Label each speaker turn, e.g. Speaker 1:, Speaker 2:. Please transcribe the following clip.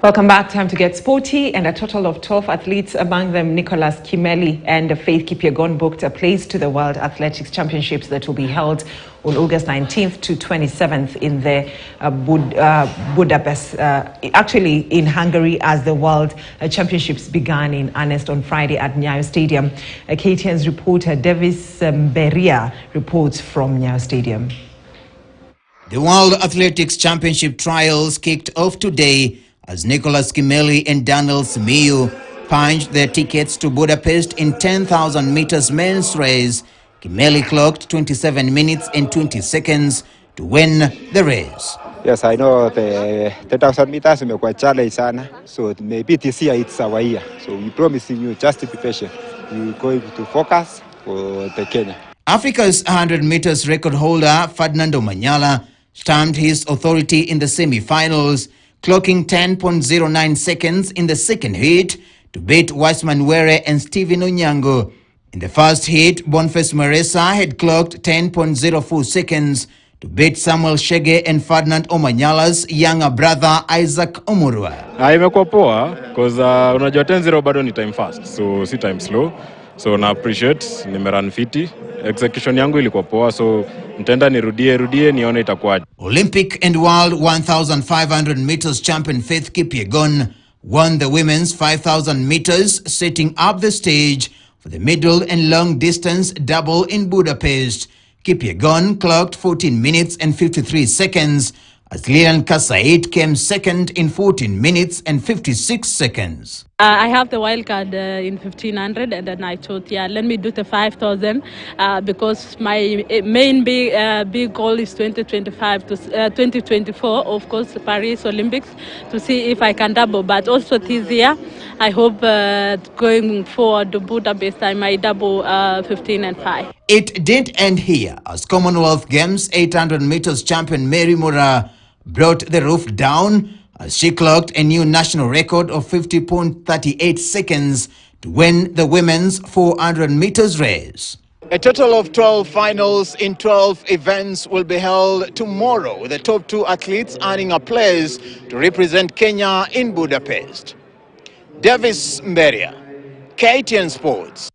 Speaker 1: Welcome back. Time to get sporty. And a total of 12 athletes, among them Nicholas Kimeli and Faith Kipyegon, booked a place to the World Athletics Championships that will be held on August 19th to 27th in the Budapest, actually in Hungary, as the World Championships began in earnest on Friday at Nyayo Stadium. KTN's reporter Davis Beria reports from Nyayo Stadium.
Speaker 2: The World Athletics Championship trials kicked off today as Nicholas Kimeli and Daniel Simiyu punched their tickets to Budapest in 10,000 meters men's race. Kimeli clocked 27 minutes and 20 seconds to win the race.
Speaker 3: Yes, I know the 10,000 meters imekuwa challenge sana, so maybe this year it's our year. So we promising you, just be patient. We're going to focus for the Kenya.
Speaker 2: Africa's 100 meters record holder Ferdinand Omanyala stamped his authority in the semi-finals, clocking 10.09 seconds in the second heat to beat Weissman Were and Stephen Onyango. In the first heat, Boniface Maresa had clocked 10.04 seconds to beat Samuel Shege and Ferdinand Omanyala's younger brother Isaac Omurwa.
Speaker 4: Imekuwa poa because unajua 10-0 bado ni time fast, so si time slow. So na appreciate nimerun fiti. Execution yangu ilikuwa poa, so nitaenda nirudie nione itakuwaje.
Speaker 2: Olympic and World 1,500 meters champion Faith Kipyegon won the women's 5,000 meters, setting up the stage for the middle and long distance double in Budapest. Kipyegon clocked 14 minutes and 53 seconds as Lilian Kasait came second in 14 minutes and 56 seconds.
Speaker 5: I have the wild card in 1,500, and then I thought, yeah, let me do the 5,000 because my main big goal is 2025 to 2024, of course, Paris Olympics, to see if I can double. But also this year, I hope going forward to Budapest, I might double 15 and 5.
Speaker 2: It didn't end here as Commonwealth Games 800 meters champion Mary Mura brought the roof down as she clocked a new national record of 50.38 seconds to win the women's 400 meters race. A total of 12 finals in 12 events will be held tomorrow, with the top 2 athletes earning a place to represent Kenya in Budapest. Davis Mberia, KTN Sports.